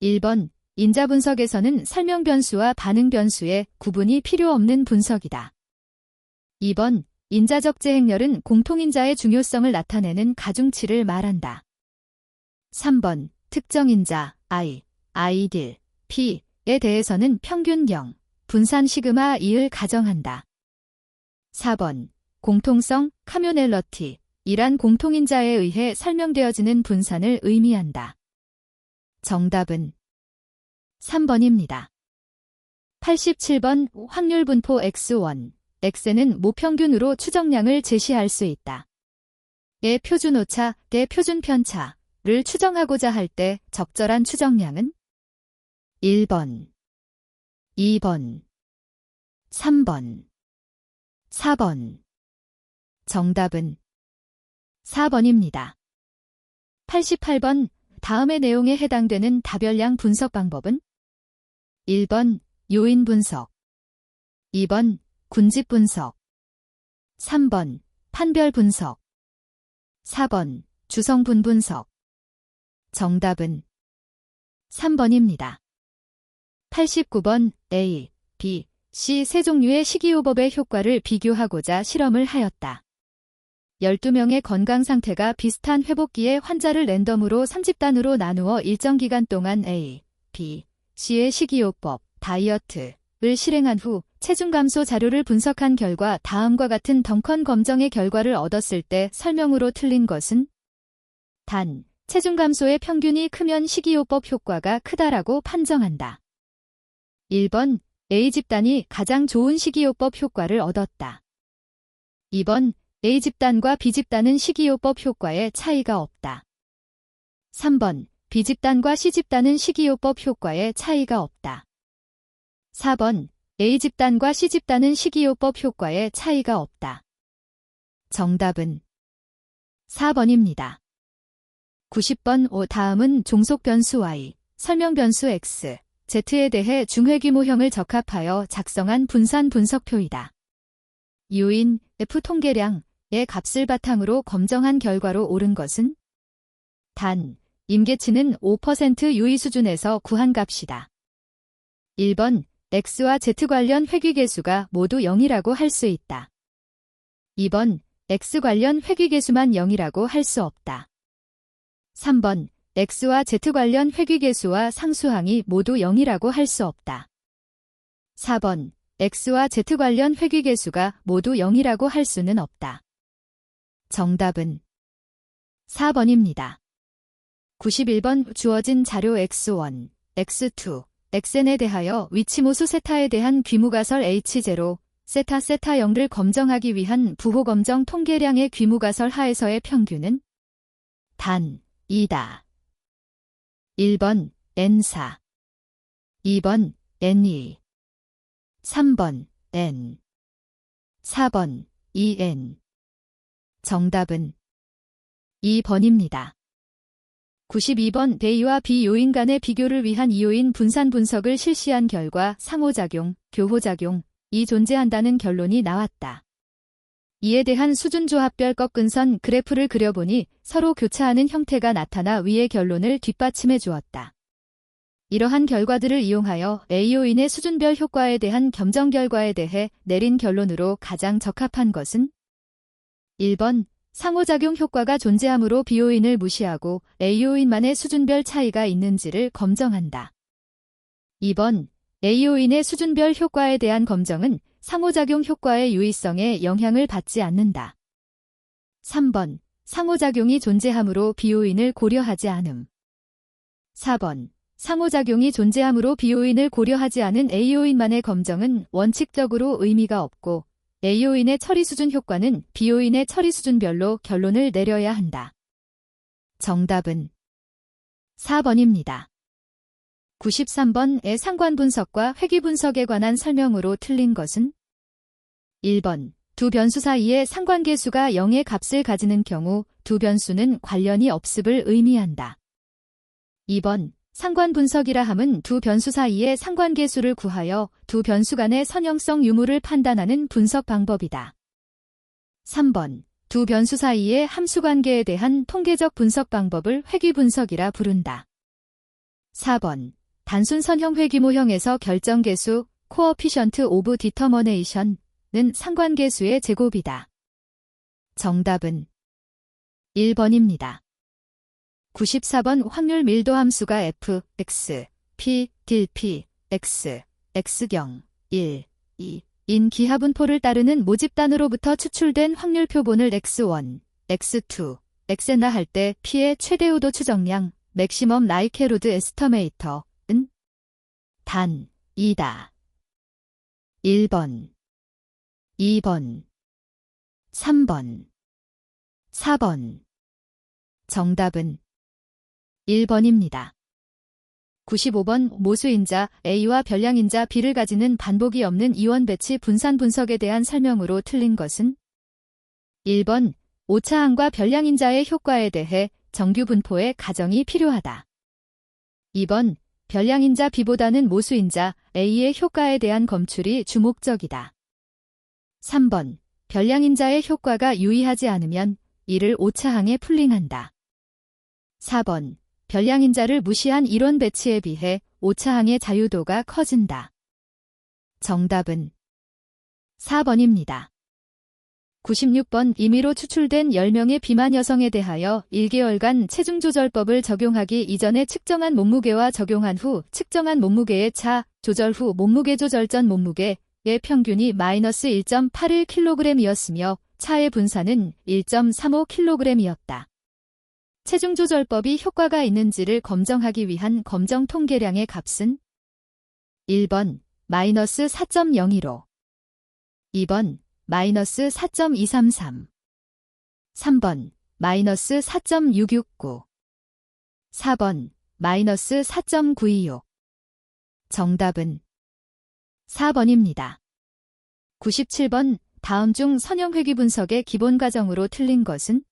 1번, 인자 분석에서는 설명 변수와 반응 변수의 구분이 필요 없는 분석이다. 2번, 인자적 재행렬은 공통인자의 중요성을 나타내는 가중치를 말한다. 3번, 특정 인자, i, 딜, p, 대해서는 평균 0, 분산 시그마 2를 가정한다. 4번. 공통성, 커뮤널리티, 이란 공통인자에 의해 설명되어지는 분산을 의미한다. 정답은 3번입니다. 87번. 확률 분포 X1, X는 모평균으로 추정량을 제시할 수 있다. 의 표준 오차, 의 표준 편차를 추정하고자 할 때 적절한 추정량은 1번, 2번, 3번, 4번. 정답은 4번입니다. 88번. 다음의 내용에 해당되는 다별량 분석 방법은 1번. 요인 분석, 2번. 군집 분석, 3번. 판별 분석, 4번. 주성분 분석. 정답은 3번입니다. 89번. A, B, C 세 종류의 식이요법의 효과를 비교하고자 실험을 하였다. 12명의 건강 상태가 비슷한 회복기에 환자를 랜덤으로 3집단으로 나누어 일정 기간 동안 A, B, C의 식이요법, 다이어트를 실행한 후 체중 감소 자료를 분석한 결과 다음과 같은 덩컨 검정의 결과를 얻었을 때 설명으로 틀린 것은 단, 체중 감소의 평균이 크면 식이요법 효과가 크다라고 판정한다. 1번. A집단이 가장 좋은 식이요법 효과를 얻었다. 2번. A집단과 B집단은 식이요법 효과에 차이가 없다. 3번. B집단과 C집단은 식이요법 효과에 차이가 없다. 4번. A집단과 C집단은 식이요법 효과에 차이가 없다. 정답은 4번입니다. 90번. 다음은 종속 변수 Y, 설명 변수 X, Z에 대해 중회규모형을 적합하여 작성한 분산 분석표이다. 요인, F 통계량의 값을 바탕으로 검정한 결과로 옳은 것은 단, 임계치는 5% 유의 수준에서 구한 값이다. 1번. X와 Z 관련 회귀계수가 모두 0이라고 할 수 있다. 2번. X 관련 회귀계수만 0이라고 할 수 없다. 3번. X와 Z 관련 회귀계수와 상수항이 모두 0이라고 할 수 없다. 4번. X와 Z 관련 회귀계수가 모두 0이라고 할 수는 없다. 정답은 4번입니다. 91번. 주어진 자료 X1, X2, Xn에 대하여 위치모수 세타에 대한 귀무가설 H0, 세타 0를 검정하기 위한 부호검정 통계량의 귀무가설 하에서의 평균은 단 2다. 1번 N4, 2번 N2, 3번 N, 4번 EN. 정답은 2번입니다. 92번. A와 B 요인 간의 비교를 위한 이요인 분산 분석을 실시한 결과 상호작용, 교호작용이 존재한다는 결론이 나왔다. 이에 대한 수준조합별 꺾은선 그래프를 그려보니 서로 교차하는 형태가 나타나 위의 결론을 뒷받침해 주었다. 이러한 결과들을 이용하여 A요인의 수준별 효과에 대한 겸정 결과에 대해 내린 결론으로 가장 적합한 것은 1번. 상호작용 효과가 존재하므로 B요인을 무시하고 A요인만의 수준별 차이가 있는지를 검정한다. 2번. A요인의 수준별 효과에 대한 검정은 상호작용 효과의 유의성에 영향을 받지 않는다. 3번. 상호작용이 존재하므로 B요인을 고려하지 않음. 4번. 상호작용이 존재하므로 B요인을 고려하지 않은 A요인만의 검정은 원칙적으로 의미가 없고 A요인의 처리 수준 효과는 B요인의 처리 수준별로 결론을 내려야 한다. 정답은 4번입니다. 93번의 상관 분석과 회귀 분석에 관한 설명으로 틀린 것은 1번. 두 변수 사이의 상관계수가 0의 값을 가지는 경우 두 변수는 관련이 없음을 의미한다. 2번. 상관 분석이라 함은 두 변수 사이의 상관계수를 구하여 두 변수 간의 선형성 유무를 판단하는 분석 방법이다. 3번. 두 변수 사이의 함수관계에 대한 통계적 분석 방법을 회귀 분석이라 부른다. 4번. 단순 선형 회귀모형에서 결정계수 coefficient of determination은 상관계수의 제곱이다. 정답은 1번입니다. 94번. 확률 밀도 함수가 f, x, p, 딜, p, x, x경, 1, 2, 인 기하분포를 따르는 모집단으로부터 추출된 확률 표본을 x1, x2, xn나 할 때 P의 최대 우도 추정량, 맥시멈 라이케로드 에스터메이터은 단 2다. 1번, 2번, 3번, 4번. 정답은 1번입니다. 95번 모수인자 A와 별량인자 B를 가지는 반복이 없는 이원 배치 분산 분석에 대한 설명으로 틀린 것은 1번 오차항과 별량인자의 효과에 대해 정규 분포의 가정이 필요하다. 2번 별량인자 B보다는 모수인자 A의 효과에 대한 검출이 주목적이다. 3번 별량인자의 효과가 유의하지 않으면 이를 오차항에 풀링한다. 4번 별량인자를 무시한 이론 배치에 비해 오차항의 자유도가 커진다. 정답은 4번입니다. 96번 임의로 추출된 10명의 비만 여성에 대하여 1개월간 체중조절법을 적용하기 이전에 측정한 몸무게와 적용한 후 측정한 몸무게의 차, 조절 후 몸무게 조절 전 몸무게의 평균이 마이너스 1.81kg이었으며 차의 분산은 1.35kg이었다. 체중조절법이 효과가 있는지를 검정하기 위한 검정 통계량의 값은 1번 마이너스 4.015, 2번 마이너스 4.233, 3번 마이너스 4.669, 4번 마이너스 4.926. 정답은 4번입니다. 97번 다음 중 선형회귀 분석의 기본 과정으로 틀린 것은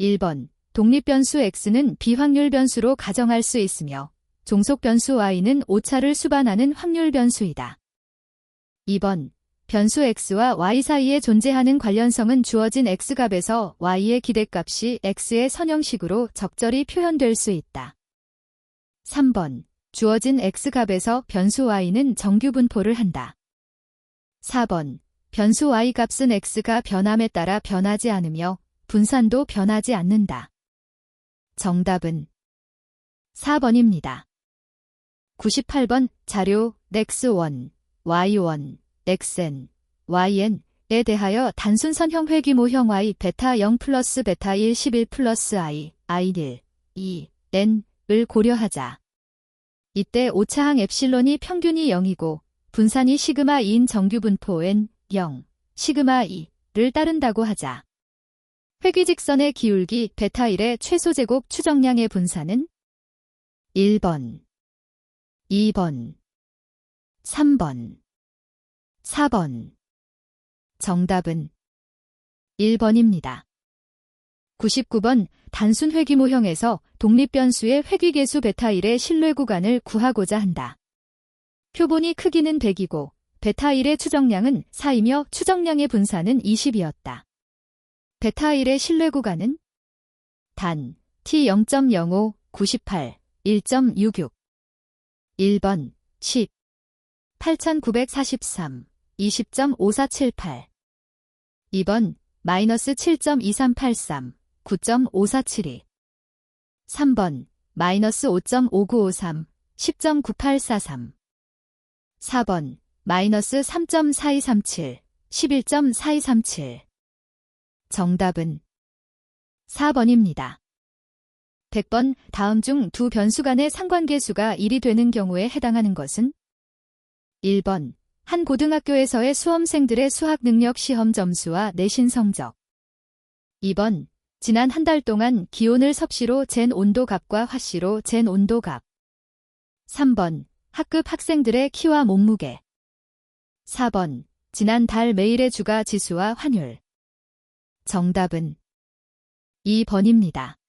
1번 독립변수 x는 비확률 변수로 가정할 수 있으며 종속 변수 y는 오차를 수반하는 확률 변수이다. 2번 변수 x와 y 사이에 존재하는 관련성은 주어진 x값에서 y의 기대값이 x의 선형식으로 적절히 표현될 수 있다. 3번 주어진 x값에서 변수 y는 정규 분포를 한다. 4번 변수 y 값은 x가 변함에 따라 변하지 않으며 분산도 변하지 않는다. 정답은 4번입니다. 98번 자료 x1, y1, xn, yn에 대하여 단순선형 회귀모형 y 베타 0 플러스 베타 1 11 플러스 i, i1, 2, n을 고려하자. 이때 오차항 엡실론이 평균이 0이고 분산이 시그마 2인 정규분포 n 0, 시그마 2를 따른다고 하자. 회귀직선의 기울기 베타 1의 최소 제곱 추정량의 분산은 1번, 2번, 3번, 4번. 정답은 1번입니다. 99번 단순 회귀모형에서 독립변수의 회귀계수 베타 1의 신뢰 구간을 구하고자 한다. 표본이 크기는 100이고 베타 1의 추정량은 4이며 추정량의 분산은 20이었다. 베타 1의 신뢰 구간은 단 t 0.05, 98, 1.66. 1번 10, 8943, 20.5478. 2번 마이너스 7.2383, 9.5472. 3번 마이너스 5.5953, 10.9843. 4번 마이너스 3.4237, 11.4237. 정답은 4번입니다. 100번 다음 중 두 변수 간의 상관계수가 1이 되는 경우에 해당하는 것은 1번 한 고등학교에서의 수험생들의 수학 능력 시험 점수와 내신 성적. 2번 지난 한 달 동안 기온을 섭씨로 잰 온도값과 화씨로 잰 온도값. 3번 학급 학생들의 키와 몸무게. 4번 지난 달 매일의 주가 지수와 환율. 정답은 2번입니다.